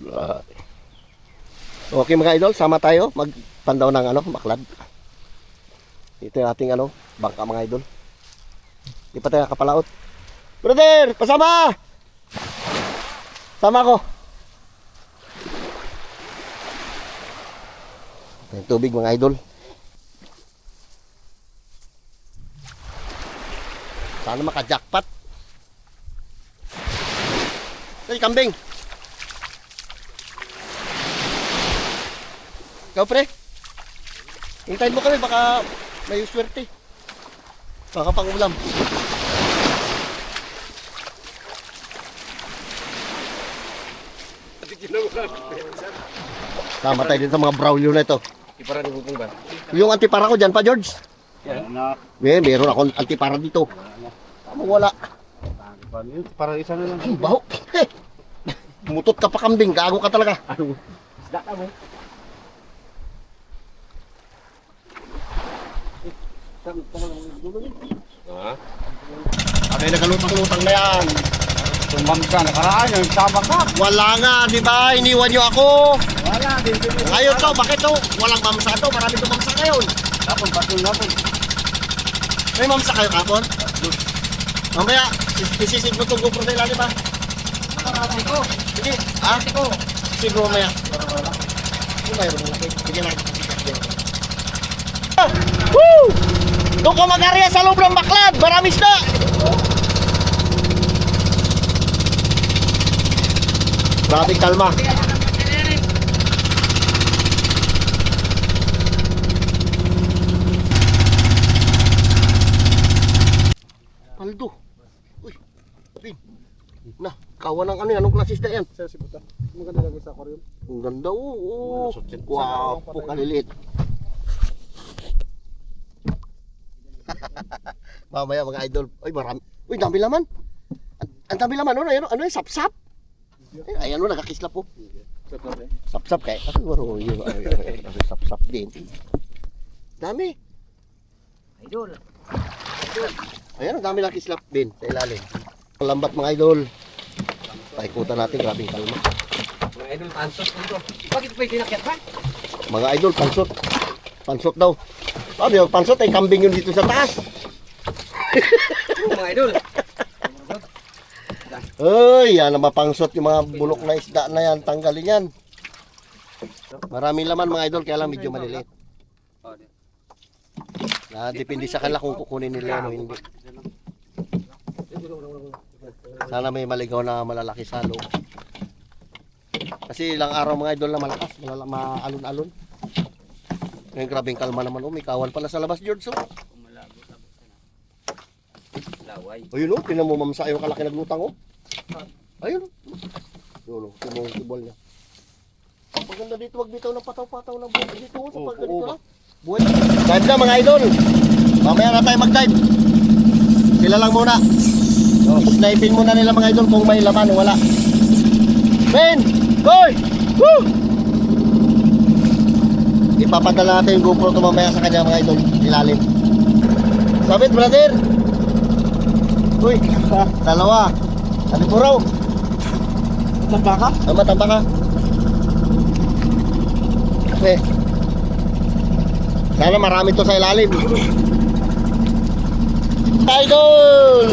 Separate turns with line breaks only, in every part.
Ah. Okay mga idol, sama tayo magpandaw ng baklad. Ito yung ating bangka mga idol. Di pa tayo kapalaot. Brother, pasama! Sama ko. Yung tubig mga idol. Sana maka-jackpot. Ay, kambing. Ikaw pre. Hintayin mo kami, baka may swerte. Baka pang ulam. Sama tayo din sa mga braulio na ito.
Antipara ni Bubong ba?
Yung antipara ko dyan pa, George. Meron akong antipara dito. Wala.
Para isa na lang.
Baho. Mutot ka pa kambing, gago ka talaga.
Isda ka mo. Ha?
Ano yung nagalutang-lutang na yan?
Tumam ka, nakaraan yung sama ka.
Wala nga, di ba? Iniwan nyo ako.
Wala, din.
Ngayon to, bakit to? Walang mamsa to, marami to mamsa ngayon.
Tapos, patong napon.
May mamsa kayo kapon? Mamaya, isisid mo itong GoPro sa ilalim ba?
Nakaraan ko.
Sige, ha? Siguro mamaya. Kung mayroon mo, sige na. Woo! Doon ka mag-area sa loob ng baklad, marami isda! Grabe kalma. Paldo. Uy. Bin. Nah, kawan ng anong klasis na yan?
Sa sibuta. Maganda lagi sa aquarium.
Ang ganda, oo. Wapo, kalilit. Mamaya mga idol. Uy, marami. Uy, dami laman. Ang dami laman. Ano yung sap-sap? Ay, nakakislap po. Sap-sap kaya. Kasi waro yun. Sap-sap din. Dami.
Idol.
Ayan, ang dami nakislap din sa ilalim. Ang lambat mga idol. Paikutan natin, grabing kalma.
Mga idol, pansot ko. Bakit pa itinakyat ba?
Mga idol, pansot. Pansot daw. Sabi yung pansot ay kambing yun dito sa taas.
Mga idol.
Ay, yan ang mapangsot yung mga bulok na isda na yan. Tanggalin yan. Maraming laman mga idol, kaya lang medyo maliliit. Depende sa kanila kung kukunin nila yan o hindi. Sana may maligaw na malalaki sa loob. Kasi ilang araw mga idol na malakas, maalon-alon. Ngayon grabing kalma naman. May kawan pala sa labas, George. Ayun o, tinan mo mamsa yung kalaki naglutang o. Ayun o. Yun o, tumong niya. Maganda dito, wag bitaw ng pataw-pataw na buhay dito. Sa pagganito na. Buhay. Dive na mga idol. Mamaya na tayo mag-dive. Sila lang muna. Snipin muna nila mga idol kung may laman o wala. Men! Boy! Woo! Ipapadala natin yung GoPro to mamaya sa kanya mga idol. Ilalim. Sabit brother! Uy! Dalawa! Sabi ko raw! Matamba ka? Matamba ka. Okay. Sana marami to sa ilalim. Idol!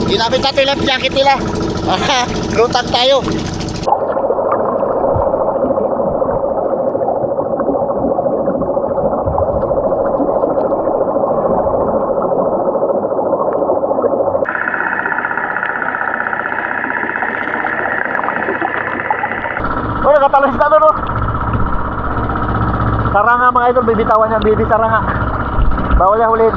Ginamit natin yung life jacket nila. Lutang tayo. Oh, nagatalis na doon, no? Saranga mga idol, bibitawan niya, baby saranga. Bawal niya hulin.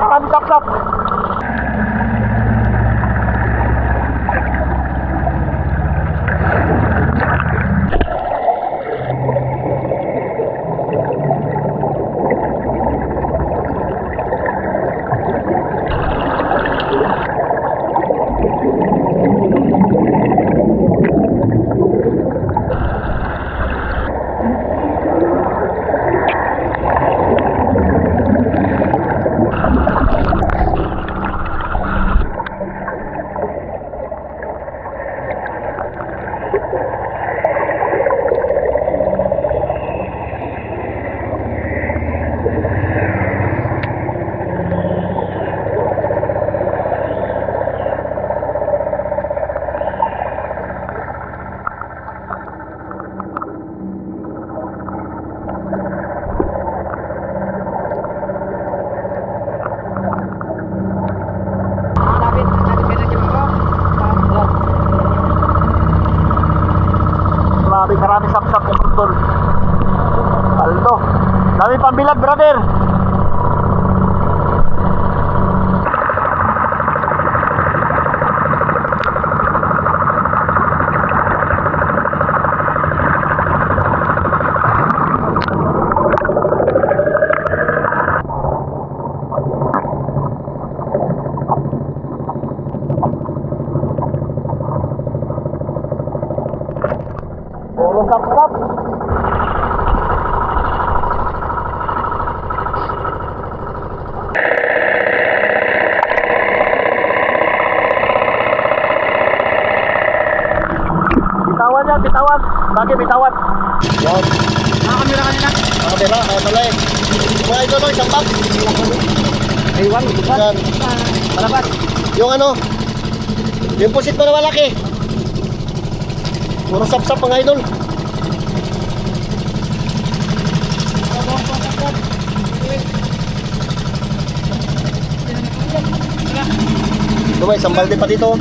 Marami sap-sap. Marami sap-sap yung putol. Aldo. Dami pambilad, brother. Puro sap-sap. Bitawan yan, bitawan. Lagi bitawan. Yan.
Nakakamera kanina.
Kamera, kaya pala eh. Mga ito no, isang bag.
Aywan,
Yan.
Palabas.
Yung ano, yung pusit mo na malaki. Puro sap-sap mga idol. Ito may isang balde pa dito.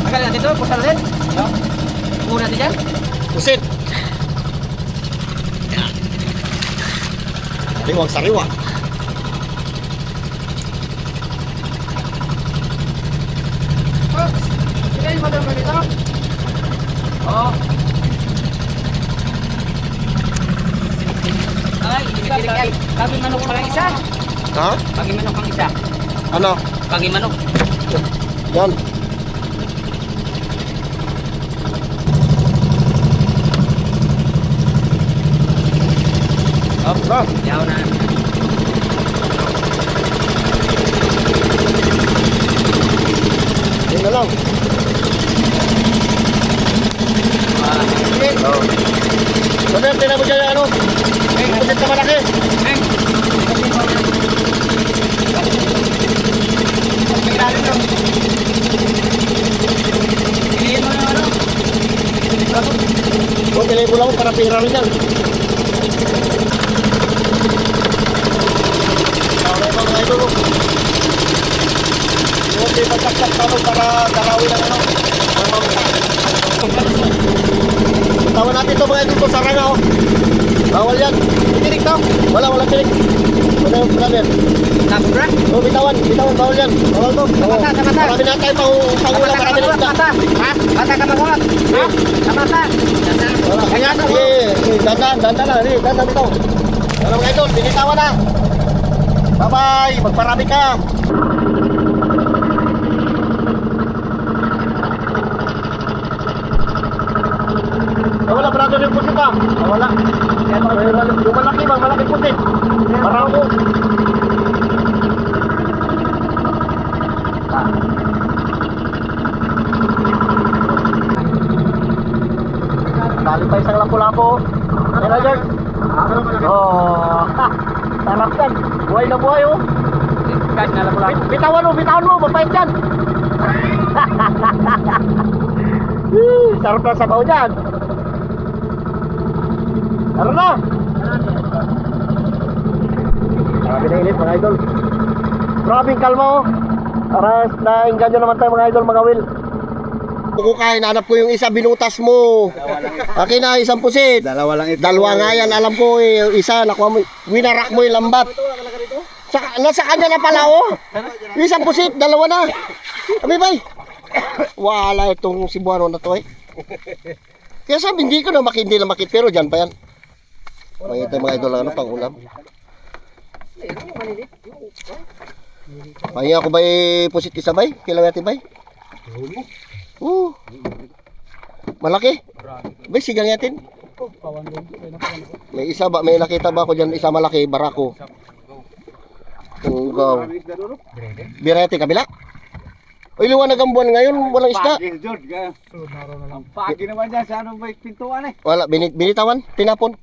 Akala natin ito, pusa natin. Muna natin dyan.
Pusit. Sariwang sariwa.
Sige, madam ka dito. Oo. Ay, ibigay. Pagi manok pa lang isa.
Ha?
Pagi manok ang isa.
Ano?
Pagi manok.
Yan.
Op, bro. Yaw na.
Yan na lang.
Sige.
Brother, tinan mo dyan yung ano. Pusit na malaki.
Piliin mo na ano.
O, piliin mo lang para pira rin yan. Okay mga idol. Yung di pagkaksak tanong para dalawin ang ano. Ang mamasa. Tawan natin ito mga idol. Saranga o. Bawal yan.
Tinik to.
Wala tinik. Wala yung brother.
Tapos, bro.
O, bitawan, bawal yan. Bawal to.
Mata, sa mata.
Marami na tayo pangulang, marami na tayo.
Mata. Ha? Mata ka magulat. Ha? Sa mata.
Wala.
Kaya to.
Dandan lang. Dandan ito. Wala mga idol, binitawan na. Bye-bye, magparami ka. Wala, brother yung pusit pa. Wala. Yung malaki pusit. Maramo. Dali pa isang lapo-lapo. Kaya George. Oh, sarap yan. Buhay na buhay oh.
Kahit na lang.
Bitawan mo, mapait yan. Sarap na sabaw dyan. Tara na. Grabe na init mga idol. Grabing kalma oh. Para nainganyo naman tayo mga idol, mga will. Kukukain, hanap ko yung isa, binutas mo. Akin na, isang pusit.
Dalawa lang ito.
Dalawa nga yan, alam ko eh. Isa, nakuha mo, winarak mo yung lambat. Nasa kanya na pala, oh. Yung isang pusit, dalawa na. Abi, bay. Wala itong Cebuano na to, eh. Kaya sabi, hindi ko na hindi na makit, pero dyan pa yan. Ito mga idol, ano, pang ulam. Pahinga ko ba pusit isa, bay? Kailangan natin, bay? Malaki. Bay, sigang natin. May isa ba, may nakita ba ako dyan, isa malaki, barako. Tunggaw. Birete, kabila. Uy, liwanag ang buwan ngayon, walang isda.
Ang pagi naman dyan sa anong may pintuan eh.
Wala, binitawan, tinapon.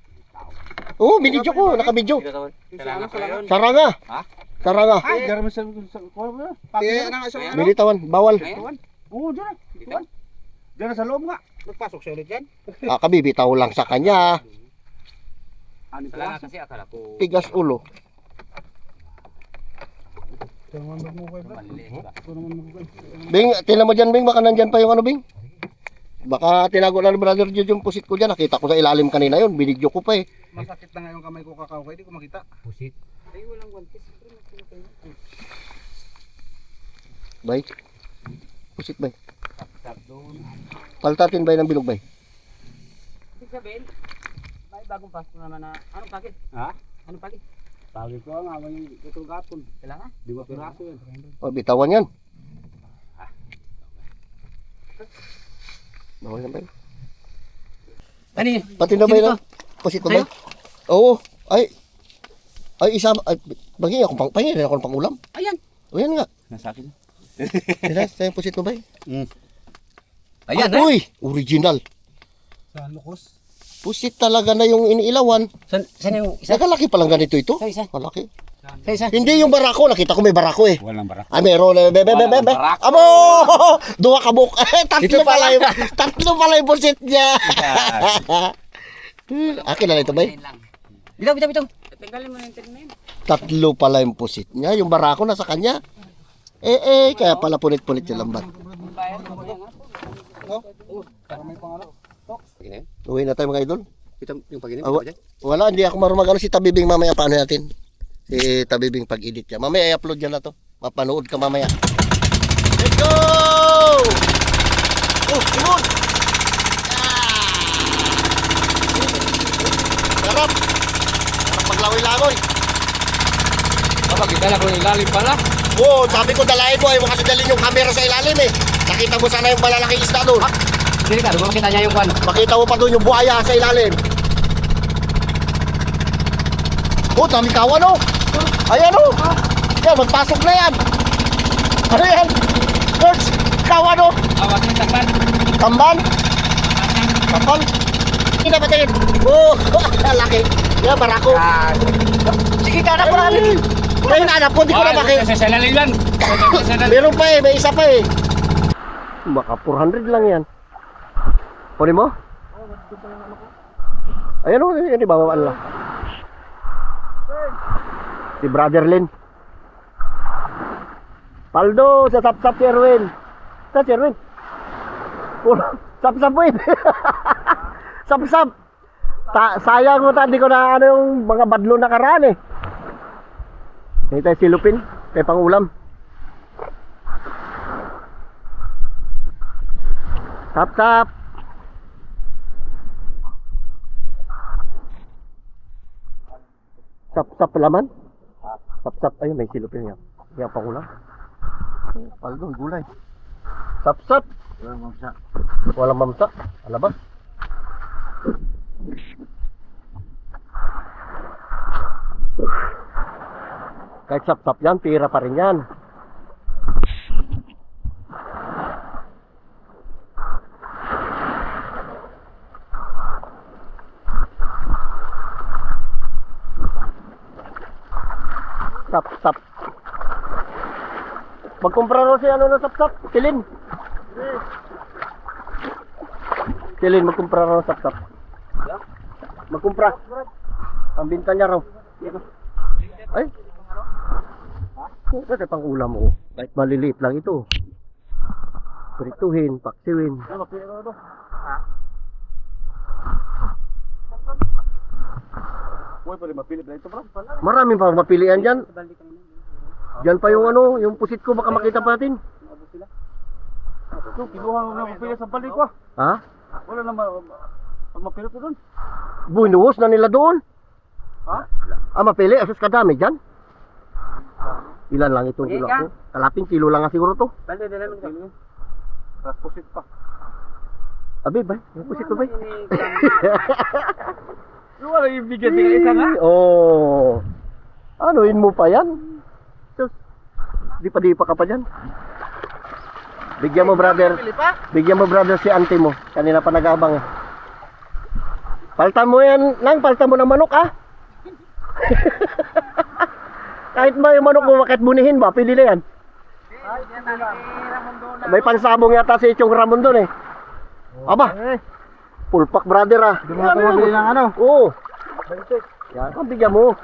Oo, binidyo ko, nakabidyo. Saranga.
Ha?
Saranga.
Ay, dyan naman sa
Binitawan, bawal.
Oo, dyan na. Dyan na sa loob nga.
Nagpasok siya ulit yan?
Kabibitaw lang sa kanya.
Ano ito?
Wala kasi akala ko
Tigas ulo.
maliit ba?
Bing, tinan mo dyan, Bing, baka nandyan pa yung ano, Bing. Baka tinago na ni Brother Jude yung pusit ko dyan. Nakita ko sa ilalim kanina yun, binidyo ko pa eh.
Masakit na nga yung kamay ko kakao kaya di ko makita.
Pusit. Ay, walang guantes.
Bay. Pusit, Bay.
Tap doon.
Paltatin, Bay, ng bilog, Bay.
Ibig sabihin, may bagong pasto naman na, anong pakit?
Ha?
Anong pakit?
Pagi ko nga, may itong gapon.
Kailangan?
5 piraso yan.
O, bitawan yan. Bawal na, Bay.
Ano yun?
Pati na, Bay,
Sino
na? Pusit mo, Bay. Oo. Ay, isa, bagay ako, pahingin ako ng pangulam.
Ayan.
O, yan nga.
Nasa akin.
Sila, yung pusit mo, Bay.
Ayan,
Ah, uy, original.
Sa lukos.
Pusit talaga na yung iniilawan.
Saan yung isa?
Nakalaki pa lang ganito ito.
Sa isa?
Malaki.
Sa isa?
Hindi yung barako. Nakita ko may barako eh.
Walang barak.
Ah, meron. Bebe.
barako.
Amo! Duwa kabuk. Tatlo pala yung pusit niya. Akin na lang ito, bay.
Bitaw. Tanggalin mo na yung na yun.
Tatlo pala yung pusit niya. Yung barako nasa kanya. Kaya pala punit-punit yung lambat. Uwi na tayo mga idol.
Yung pag-inim?
Wala, hindi ako marunong mag-ano si Tabibing mamaya. Paano natin? Si Tabibing pag-edit niya. Mamaya i-upload yan na to. Mapanood ka mamaya. Let's go! Simon! Sarap! Sarap paglawi-lagoy.
Kita na kung ilalim pala.
Oo, sabi ko dalahin mo. Ayaw mo kasi dalhin yung camera sa ilalim eh. Nakita mo sana yung malalaking isda doon.
Hindi ka, makita niya yung kwan.
Makita mo pa doon yung buhaya sa ilalim. Oh, dami kawan oh. Ayan oh. Yan, magpasok na yan. Ano yan? Coach, kawan oh.
Awat niya takban.
Tamban. Kapal. Hindi na patingin. Oh, laki. Yan, barako.
Sige, tanak ko namin.
Ngayon anak ko, di ko na bakit.
Sa lalim yan.
Meron pa eh, may isa pa eh. Baka 400 lang yan. Kunin mo? Ayan o, yan ibabawaan lang. Si Brother Lin. Paldo, sa sap-sap si Erwin. Sa si Erwin. Sap-sap mo yun. Sap-sap. Sayang mo hindi ko na ano yung mga badlo na karaan eh. Hindi tayo silupin. Tayo pang ulam. Sap-sap. Sap-sap laman. Sap-sap. Ayun, may silupin niya. Yan pang ulam. Paldo, gulay. Sap-sap.
Walang mamsa.
Walang mamsa. Alabas. Kahit sap-sap yan, pira pa rin yan. Sap-sap. Magkumpra ro si ano na sap-sap? Kilin. Kilin, magkumpra ro sap-sap. Magkumpra. Ang binta niya raw. Ay. Kasi pang ulam mo. Kahit maliliit lang ito. Prituhin, paksiwin.
Ano, pili ko ito. Uy, pwede mapili na ito, bro.
Maraming pa mapilian dyan.
Sa balde kanina.
Dyan pa yung ano, yung pusit ko baka makita pa natin.
Naubos sila.
Ito, kinuha mo na mapili sa balik ko.
Ha?
Wala na mapili ko doon.
Buinuhos na nila doon.
Ha?
Mapili. Asus kadami dyan. Ilan lang itong
Sige
kilo
ka.
ko? Kalating kilo lang nga siguro to.
Balde din naman ka.
Tapos pusit pa.
Abi, bay. Yung pusit ko, bay.
Wala yung bigyan din isa nga.
Oh. Anuin mo pa yan? Sus. Di pa ka pa dyan. Bigyan mo, brother. Bigyan mo, brother, si auntie mo. Kanina pa nag-abang. Paltan mo yan, lang. Paltan mo ng manok, ah. Kahit ba yung manok mo, bakit bunihin ba? Pili na yan.
Ay, yan na. Ramondo na.
May pansabong yata si Chong Ramon doon eh. Aba. Pulpak, brother, ah.
Hindi mo natin mabili ng ano.
Oo. Yan, ang bigyan mo.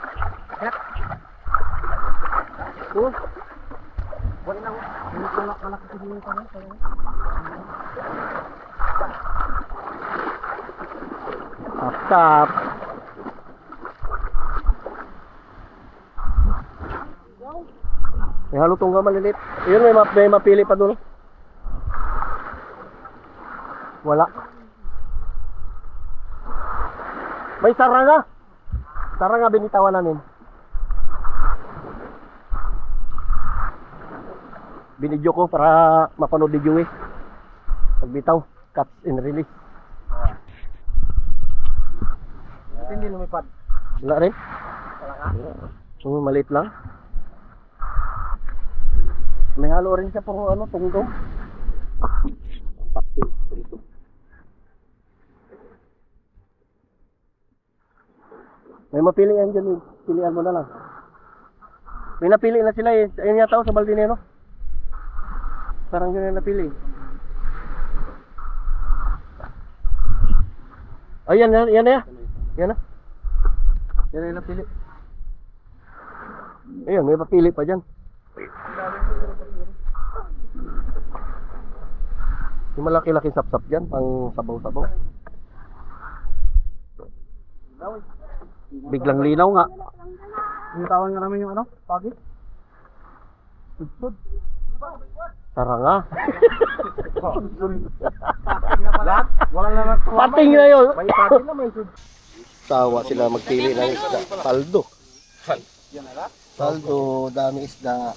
Oh.
Wala na. Malaki sa dito pa.
Tap. May halutong ka malilit. Ayun, may mapili pa doon. Wala. May saranga. Saranga binitawan namin. Binidyo ko para mapanood ni Joey. Pagbitaw, cuts and release.
Hindi lumipad.
Wala rin?
Wala ka.
Maliit lang. May halo rin siya puro ano, tunggong. Paksi, prito. May mapilian dyan eh. Pilihan mo na lang. May napili na sila eh. Ayun yata sa Baldinero. Parang yun yung napili. Ayan na, yan na yan. Yan na. Yan na yung napili. Ayun, may papili pa dyan. Yung malaki-laki sapsap dyan, pang sabaw-sabaw. Biglang linaw nga.
Binitawan nga namin yung ano, pagi. Sudsud.
Tara nga.
Lahat? Wala naman.
Pating na yun.
May pagi na, may sudsud.
Sawa sila magpili ng isda. Paldo. Paldo, dami isda.